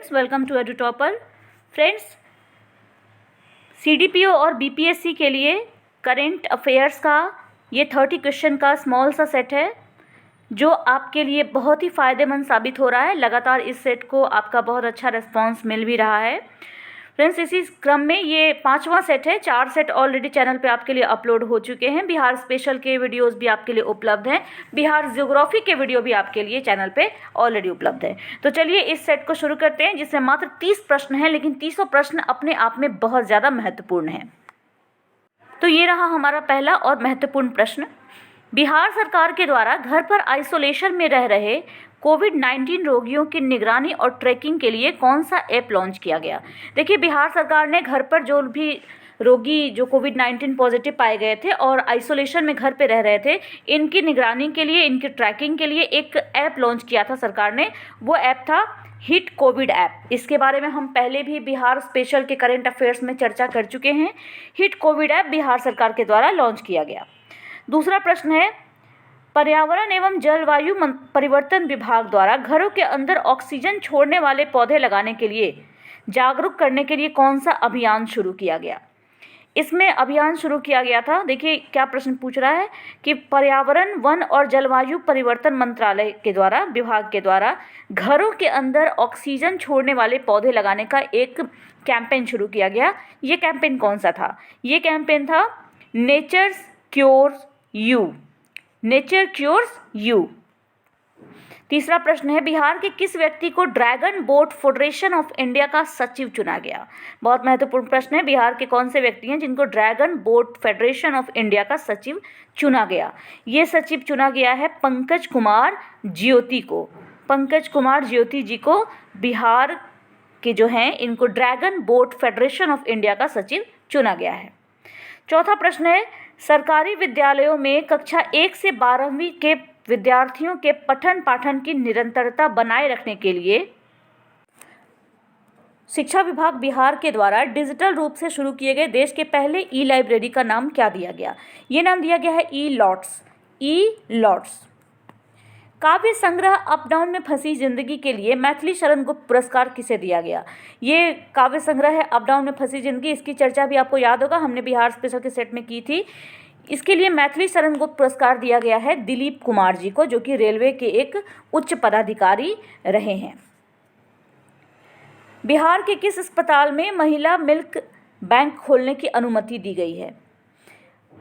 Friends, welcome to Edutopper. Friends, CDPO और BPSC के लिए करेंट अफेयर्स का ये 30 क्वेश्चन का स्मॉल सा सेट है जो आपके लिए बहुत ही फ़ायदेमंद साबित हो रहा है। लगातार इस सेट को आपका बहुत अच्छा रिस्पांस मिल भी रहा है। फ्रेंड्स, इसी क्रम में ये 5वां सेट है। 4 सेट ऑलरेडी चैनल पे आपके लिए अपलोड हो चुके हैं। बिहार स्पेशल के वीडियोस भी आपके लिए उपलब्ध हैं। बिहार ज्योग्राफी के वीडियो भी आपके लिए चैनल पे ऑलरेडी उपलब्ध है। तो चलिए इस सेट को शुरू करते हैं, जिसमें मात्र 30 प्रश्न हैं, लेकिन 30 प्रश्न अपने आप में बहुत ज़्यादा महत्वपूर्ण हैं। तो ये रहा हमारा पहला और महत्वपूर्ण प्रश्न। बिहार सरकार के द्वारा घर पर आइसोलेशन में रह रहे कोविड-19 रोगियों की निगरानी और ट्रैकिंग के लिए कौन सा ऐप लॉन्च किया गया। देखिए, बिहार सरकार ने घर पर जो भी रोगी जो कोविड-19 पॉजिटिव पाए गए थे और आइसोलेशन में घर पे रह रहे थे, इनकी निगरानी के लिए, इनकी ट्रैकिंग के लिए एक ऐप लॉन्च किया था सरकार ने। वो ऐप था हिट कोविड ऐप। इसके बारे में हम पहले भी बिहार स्पेशल के करेंट अफेयर्स में चर्चा कर चुके हैं। हिट कोविड ऐप बिहार सरकार के द्वारा लॉन्च किया गया। दूसरा प्रश्न है, पर्यावरण एवं जलवायु परिवर्तन विभाग द्वारा घरों के अंदर ऑक्सीजन छोड़ने वाले पौधे लगाने के लिए जागरूक करने के लिए कौन सा अभियान शुरू किया गया। इसमें अभियान शुरू किया गया था। देखिए क्या प्रश्न पूछ रहा है कि पर्यावरण, वन और जलवायु परिवर्तन मंत्रालय के द्वारा, विभाग के द्वारा घरों के अंदर ऑक्सीजन छोड़ने वाले पौधे लगाने का एक कैंपेन शुरू किया गया। ये कैंपेन कौन सा था? ये कैंपेन था nature cures you. Nature cures you. तीसरा प्रश्न है, बिहार के किस व्यक्ति को dragon boat federation of India का सचिव चुना गया। बहुत महत्वपूर्ण प्रश्न है। बिहार के कौन से व्यक्ति हैं जिनको dragon boat federation of India का सचिव चुना गया। ये सचिव चुना गया है पंकज कुमार ज्योति को। पंकज कुमार ज्योति जी को बिहार के जो हैं, इनको dragon boat federation of India का सचिव चुना गया है। चौथा प्रश्न है, सरकारी विद्यालयों में कक्षा 1 से 12वीं के विद्यार्थियों के पठन पाठन की निरंतरता बनाए रखने के लिए शिक्षा विभाग बिहार के द्वारा डिजिटल रूप से शुरू किए गए देश के पहले ई लाइब्रेरी का नाम क्या दिया गया। ये नाम दिया गया है ई लॉट्स। ई लॉट्स। काव्य संग्रह अप डाउन में फंसी जिंदगी के लिए मैथिली शरण गुप्त पुरस्कार किसे दिया गया। ये काव्य संग्रह है अप डाउन में फंसी जिंदगी। इसकी चर्चा भी आपको याद होगा, हमने बिहार स्पेशल के सेट में की थी। इसके लिए मैथिली शरण गुप्त पुरस्कार दिया गया है दिलीप कुमार जी को, जो कि रेलवे के एक उच्च पदाधिकारी रहे हैं। बिहार के किस अस्पताल में महिला मिल्क बैंक खोलने की अनुमति दी गई है।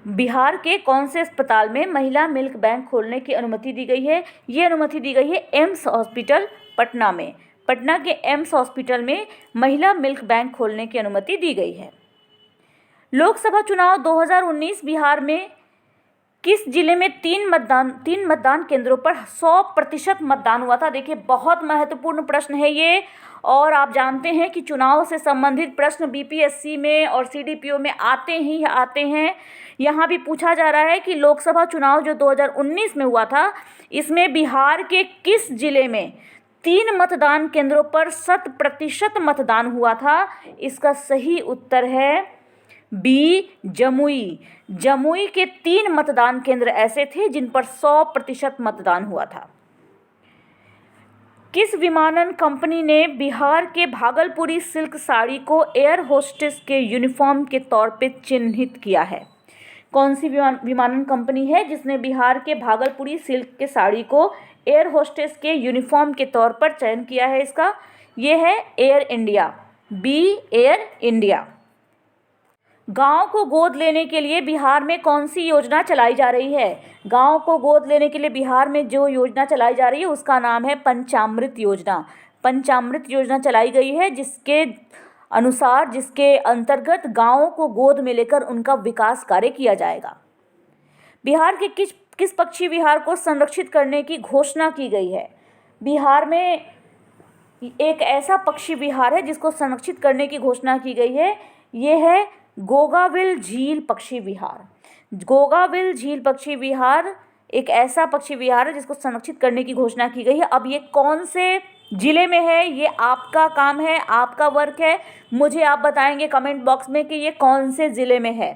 बिहार के कौन से अस्पताल में महिला मिल्क बैंक खोलने की अनुमति दी गई है। ये अनुमति दी गई है एम्स हॉस्पिटल पटना में। पटना के एम्स हॉस्पिटल में महिला मिल्क बैंक खोलने की अनुमति दी गई है। लोकसभा चुनाव 2019 बिहार में किस जिले में 3 मतदान केंद्रों पर 100% मतदान हुआ था। देखिए, बहुत महत्वपूर्ण प्रश्न है ये, और आप जानते हैं कि चुनाव से संबंधित प्रश्न बीपीएससी में और सीडीपीओ में आते ही आते हैं। यहाँ भी पूछा जा रहा है कि लोकसभा चुनाव जो 2019 में हुआ था, इसमें बिहार के किस जिले में 3 मतदान केंद्रों पर 100% मतदान हुआ था। इसका सही उत्तर है बी, जमुई। जमुई के 3 मतदान केंद्र ऐसे थे जिन पर 100% मतदान हुआ था। किस विमानन कंपनी ने बिहार के भागलपुरी सिल्क साड़ी को एयर होस्टेस के यूनिफॉर्म के तौर पे चिन्हित किया है। कौन सी विमानन कंपनी है जिसने बिहार के भागलपुरी सिल्क के साड़ी को एयर होस्टेस के यूनिफॉर्म के तौर पर चयन किया है? इसका ये है Air India. B, Air India. गांव को गोद लेने के लिए बिहार में कौन सी योजना चलाई जा रही है। गांव को गोद लेने के लिए बिहार में जो योजना चलाई जा रही है उसका नाम है पंचामृत योजना। पंचामृत योजना चलाई गई है, जिसके अनुसार, जिसके अंतर्गत गांवों को गोद में लेकर उनका विकास कार्य किया जाएगा। बिहार के किस पक्षी विहार को संरक्षित करने की घोषणा की गई है। बिहार में एक ऐसा पक्षी विहार है जिसको संरक्षित करने की घोषणा की गई है। ये है गोगाविल झील पक्षी विहार। गोगाविल झील पक्षी विहार एक ऐसा पक्षी विहार है जिसको संरक्षित करने की घोषणा की गई है। अब ये कौन से जिले में है, ये आपका काम है, आपका वर्क है। मुझे आप बताएंगे कमेंट बॉक्स में कि ये कौन से जिले में है।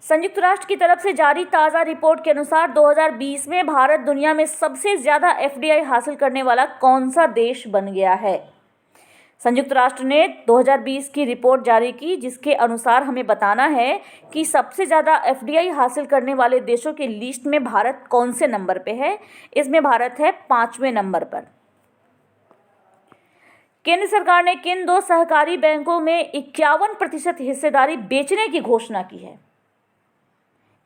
संयुक्त राष्ट्र की तरफ से जारी ताज़ा रिपोर्ट के अनुसार 2020 में भारत दुनिया में सबसे ज़्यादा एफडीआई हासिल करने वाला कौन सा देश बन गया है। संयुक्त राष्ट्र ने 2020 की रिपोर्ट जारी की, जिसके अनुसार हमें बताना है कि सबसे ज़्यादा एफडीआई हासिल करने वाले देशों की लिस्ट में भारत कौन से नंबर पे है। इसमें भारत है 5वें नंबर पर। केंद्र सरकार ने किन 2 सहकारी बैंकों में 51% हिस्सेदारी बेचने की घोषणा की है।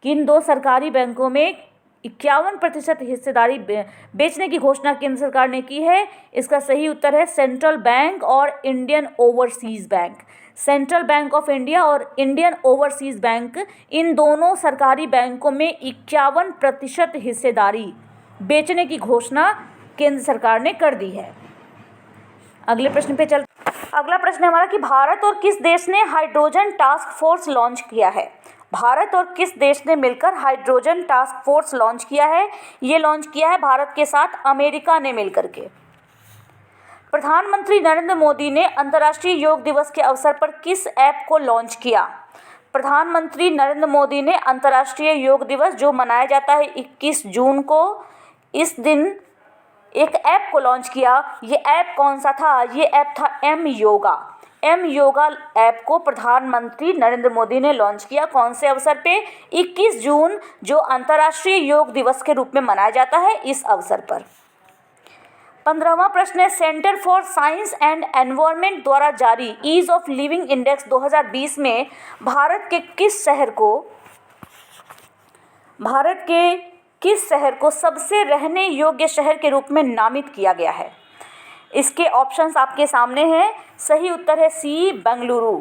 किन 2 सरकारी बैंकों में 51% हिस्सेदारी बेचने की घोषणा केंद्र सरकार ने की है। इसका सही उत्तर है सेंट्रल बैंक और Indian overseas bank. Central bank of India और इंडियन ओवरसीज बैंक, इन दोनों सरकारी बैंकों में 51% हिस्सेदारी बेचने की घोषणा केंद्र सरकार ने कर दी है। अगले प्रश्न पे चलते। अगला प्रश्न है हमारा कि भारत और किस देश ने हाइड्रोजन टास्क फोर्स लॉन्च किया है। भारत और किस देश ने मिलकर हाइड्रोजन टास्क फोर्स लॉन्च किया है। ये लॉन्च किया है भारत के साथ अमेरिका ने मिलकर के। प्रधानमंत्री नरेंद्र मोदी ने अंतर्राष्ट्रीय योग दिवस के अवसर पर किस ऐप को लॉन्च किया। प्रधानमंत्री नरेंद्र मोदी ने अंतर्राष्ट्रीय योग दिवस जो मनाया जाता है 21 जून को, इस दिन एक ऐप को लॉन्च किया। ये ऐप कौन सा था। ये ऐप था M yoga. M yoga app को प्रधानमंत्री नरेंद्र मोदी ने लॉन्च किया। कौन से अवसर पे। 21 जून जो अंतर्राष्ट्रीय योग दिवस के रूप में मनाया जाता है, इस अवसर पर। 15वां प्रश्न है centre for science and environment द्वारा जारी ईज ऑफ लिविंग इंडेक्स 2020 में भारत के किस शहर को सबसे रहने योग्य शहर के रूप में नामित किया गया है। इसके ऑप्शंस आपके सामने हैं। सही उत्तर है सी, बेंगलुरु।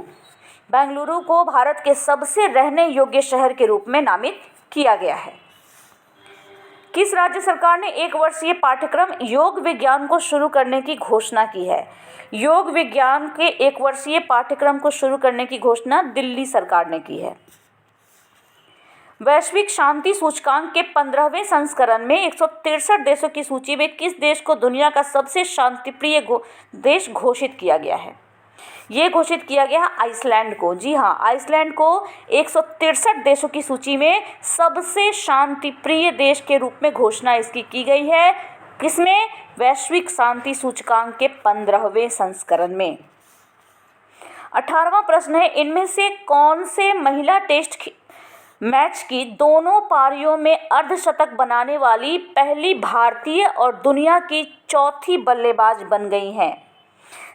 बेंगलुरु को भारत के सबसे रहने योग्य शहर के रूप में नामित किया गया है। किस राज्य सरकार ने 1 वर्षीय पाठ्यक्रम योग विज्ञान को शुरू करने की घोषणा की है। योग विज्ञान के 1 वर्षीय पाठ्यक्रम को शुरू करने की घोषणा दिल्ली सरकार ने की है। वैश्विक शांति सूचकांक के 15वें संस्करण में 163 देशों की सूची में किस देश को दुनिया का सबसे शांतिप्रिय देश घोषित किया गया है। ये घोषित किया गया आइसलैंड को। जी हाँ, आइसलैंड को 163 देशों की सूची में सबसे शांतिप्रिय देश के रूप में घोषणा इसकी की गई है। किसमें। वैश्विक शांति सूचकांक के 15वें संस्करण में। 18वां प्रश्न है इनमें से कौन से महिला टेस्ट मैच की दोनों पारियों में अर्धशतक बनाने वाली पहली भारतीय और दुनिया की चौथी बल्लेबाज बन गई हैं।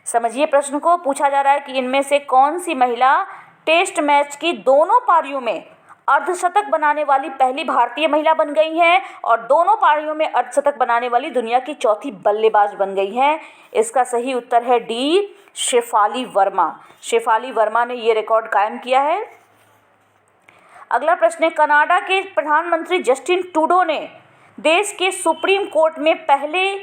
समझिए प्रश्न को। पूछा जा रहा है कि इनमें से कौन सी महिला टेस्ट मैच की दोनों पारियों में अर्धशतक बनाने वाली पहली भारतीय महिला बन गई हैं और दोनों पारियों में अर्धशतक बनाने वाली दुनिया की चौथी बल्लेबाज बन गई हैं। इसका सही उत्तर है डी, शेफाली वर्मा। शेफाली वर्मा ने ये रिकॉर्ड कायम किया है। अगला प्रश्न है कनाडा के प्रधानमंत्री जस्टिन ट्रूडो ने देश के सुप्रीम कोर्ट में पहले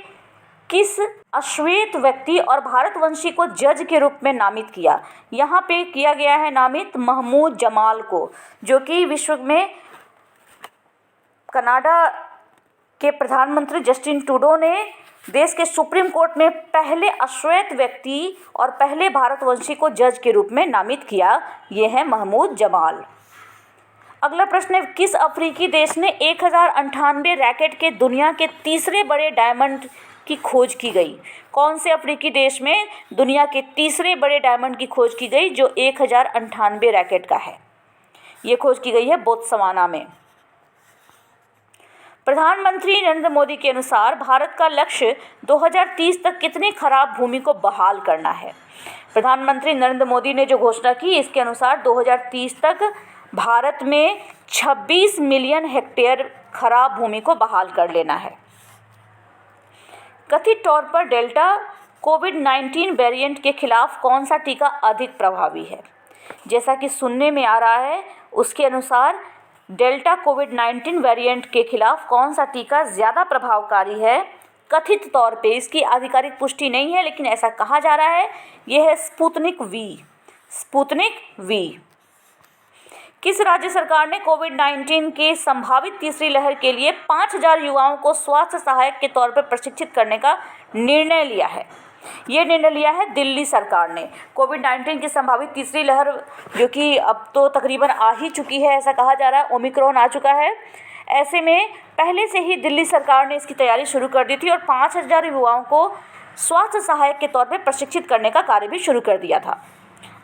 किस अश्वेत व्यक्ति और भारतवंशी को जज के रूप में नामित किया। यहाँ पे किया गया है नामित महमूद जमाल को, जो कि विश्व में कनाडा के प्रधानमंत्री जस्टिन ट्रूडो ने देश के सुप्रीम कोर्ट में पहले अश्वेत व्यक्ति और पहले भारतवंशी को जज के रूप में नामित किया। ये है महमूद जमाल। अगला प्रश्न है किस अफ्रीकी देश ने 1098 रैकेट के दुनिया के तीसरे बड़े डायमंड की खोज की गई। कौन से अफ्रीकी देश में दुनिया के तीसरे बड़े डायमंड की खोज की गई जो 1098 रैकेट का है। ये खोज की गई है बोत्सवाना में। प्रधानमंत्री नरेंद्र मोदी के अनुसार भारत का लक्ष्य 2030 तक कितनी खराब भूमि को बहाल करना है। प्रधानमंत्री नरेंद्र मोदी ने जो घोषणा की इसके अनुसार 2030 तक भारत में 26 मिलियन हेक्टेयर खराब भूमि को बहाल कर लेना है। कथित तौर पर डेल्टा कोविड-19 वेरिएंट के खिलाफ कौन सा टीका अधिक प्रभावी है। जैसा कि सुनने में आ रहा है उसके अनुसार डेल्टा कोविड-19 वेरिएंट के खिलाफ कौन सा टीका ज़्यादा प्रभावकारी है। कथित तौर पे, इसकी आधिकारिक पुष्टि नहीं है लेकिन ऐसा कहा जा रहा है। यह है स्पुतनिक वी। Sputnik V. किस राज्य सरकार ने कोविड-19 की संभावित तीसरी लहर के लिए 5000 युवाओं को स्वास्थ्य सहायक के तौर पर प्रशिक्षित करने का निर्णय लिया है। ये निर्णय लिया है दिल्ली सरकार ने। कोविड-19 की संभावित तीसरी लहर, जो कि अब तो तकरीबन आ ही चुकी है, ऐसा कहा जा रहा है, ओमिक्रॉन आ चुका है। ऐसे में पहले से ही दिल्ली सरकार ने इसकी तैयारी शुरू कर दी थी और 5,000 युवाओं को स्वास्थ्य सहायक के तौर पे प्रशिक्षित करने का कार्य भी शुरू कर दिया था।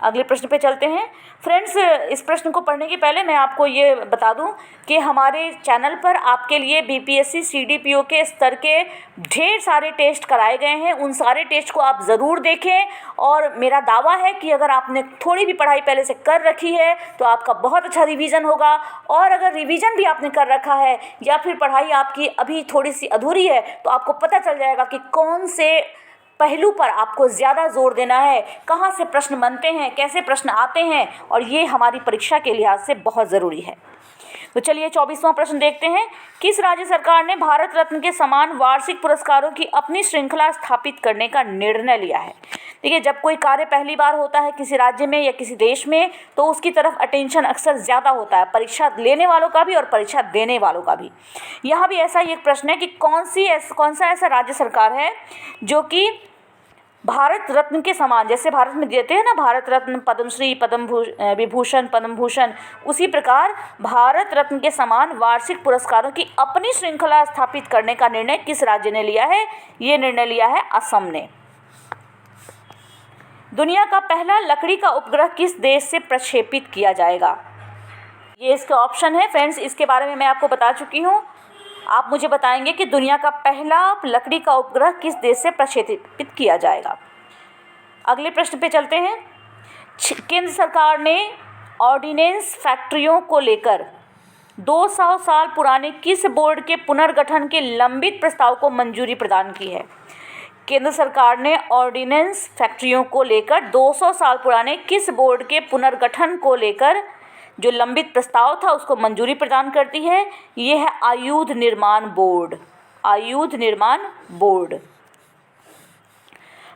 अगले प्रश्न पे चलते हैं। फ्रेंड्स, इस प्रश्न को पढ़ने के पहले मैं आपको ये बता दूं कि हमारे चैनल पर आपके लिए बीपीएससी सीडीपीओ के स्तर के ढेर सारे टेस्ट कराए गए हैं। उन सारे टेस्ट को आप ज़रूर देखें और मेरा दावा है कि अगर आपने थोड़ी भी पढ़ाई पहले से कर रखी है तो आपका बहुत अच्छा रिवीजन होगा, और अगर रिवीजन भी आपने कर रखा है या फिर पढ़ाई आपकी अभी थोड़ी सी अधूरी है तो आपको पता चल जाएगा कि कौन से पहलू पर आपको ज़्यादा जोर देना है, कहाँ से प्रश्न बनते हैं, कैसे प्रश्न आते हैं, और ये हमारी परीक्षा के लिहाज से बहुत ज़रूरी है। तो चलिए 24वां प्रश्न देखते हैं। किस राज्य सरकार ने भारत रत्न के समान वार्षिक पुरस्कारों की अपनी श्रृंखला स्थापित करने का निर्णय लिया है? देखिए, जब कोई कार्य पहली बार होता है किसी राज्य में या किसी देश में तो उसकी तरफ अटेंशन अक्सर ज़्यादा होता है, परीक्षा लेने वालों का भी और परीक्षा देने वालों का भी। यहाँ भी ऐसा ही एक प्रश्न है कि कौन सा ऐसा राज्य सरकार है जो कि भारत रत्न के समान, जैसे भारत में देते हैं ना भारत रत्न, पद्मश्री, विभूषण, पद्म भूषण, उसी प्रकार भारत रत्न के समान वार्षिक पुरस्कारों की अपनी श्रृंखला स्थापित करने का निर्णय किस राज्य ने लिया है? ये निर्णय लिया है असम ने। दुनिया का पहला लकड़ी का उपग्रह किस देश से प्रक्षेपित किया जाएगा? ये इसका ऑप्शन है। फ्रेंड्स, इसके बारे में मैं आपको बता चुकी हूँ। आप मुझे बताएंगे कि दुनिया का पहला लकड़ी का उपग्रह किस देश से प्रक्षेपित किया जाएगा। अगले प्रश्न पे चलते हैं। केंद्र सरकार ने ऑर्डिनेंस फैक्ट्रियों को लेकर 200 साल पुराने किस बोर्ड के पुनर्गठन के लंबित प्रस्ताव को मंजूरी प्रदान की है? केंद्र सरकार ने ऑर्डिनेंस फैक्ट्रियों को लेकर 200 साल पुराने किस बोर्ड के पुनर्गठन को लेकर जो लंबित प्रस्ताव था उसको मंजूरी प्रदान करती है? ये है आयुध निर्माण बोर्ड। आयुध निर्माण बोर्ड।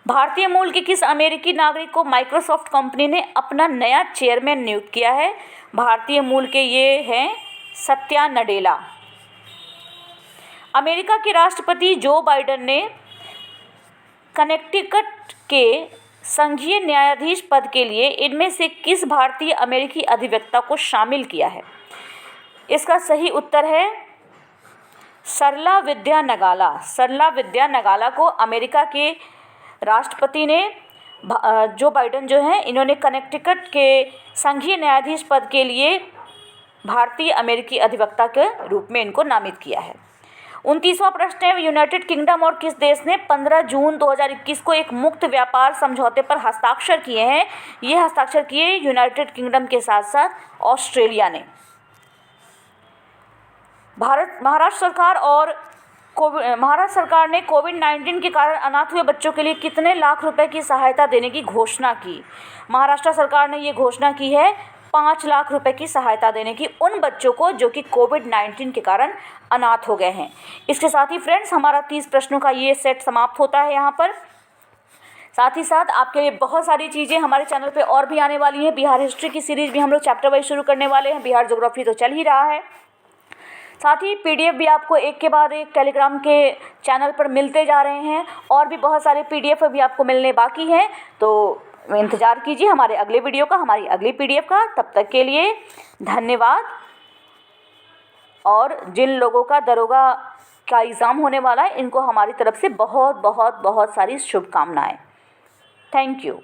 भारतीय मूल के किस अमेरिकी नागरिक को माइक्रोसॉफ्ट कंपनी ने अपना नया चेयरमैन नियुक्त किया है? भारतीय मूल के ये हैं सत्या नडेला। अमेरिका के राष्ट्रपति जो बाइडेन ने कनेक्टिकट के संघीय न्यायाधीश पद के लिए इनमें से किस भारतीय अमेरिकी अधिवक्ता को शामिल किया है? इसका सही उत्तर है सरला विद्या नगाला। सरला विद्या नगाला को अमेरिका के राष्ट्रपति ने, जो बाइडेन जो हैं, इन्होंने कनेक्टिकट के संघीय न्यायाधीश पद के लिए भारतीय अमेरिकी अधिवक्ता के रूप में इनको नामित किया है। 29वां प्रश्न है। यूनाइटेड किंगडम और किस देश ने 15 जून 2021 को एक मुक्त व्यापार समझौते पर हस्ताक्षर किए हैं? ये हस्ताक्षर किए यूनाइटेड किंगडम के साथ साथ ऑस्ट्रेलिया ने। महाराष्ट्र सरकार ने कोविड-19 के कारण अनाथ हुए बच्चों के लिए कितने लाख रुपए की सहायता देने की घोषणा की? महाराष्ट्र सरकार ने ये घोषणा की है 5 लाख रुपए की सहायता देने की उन बच्चों को जो कि कोविड-19 के कारण अनाथ हो गए हैं। इसके साथ ही फ्रेंड्स, हमारा 30 प्रश्नों का ये सेट समाप्त होता है यहाँ पर। साथ ही साथ आपके लिए बहुत सारी चीज़ें हमारे चैनल पे और भी आने वाली हैं। बिहार हिस्ट्री की सीरीज़ भी हम लोग चैप्टर वाइज शुरू करने वाले हैं। बिहार ज्योग्राफी तो चल ही रहा है। साथ ही पीडीएफ भी आपको एक के बाद एक टेलीग्राम के चैनल पर मिलते जा रहे हैं और भी बहुत सारे पीडीएफ भी आपको मिलने बाकी हैं। तो इंतज़ार कीजिए हमारे अगले वीडियो का, हमारी अगली पीडीएफ का। तब तक के लिए धन्यवाद। और जिन लोगों का दरोगा का एग्ज़ाम होने वाला है, इनको हमारी तरफ से बहुत बहुत बहुत सारी शुभकामनाएं। Thank you.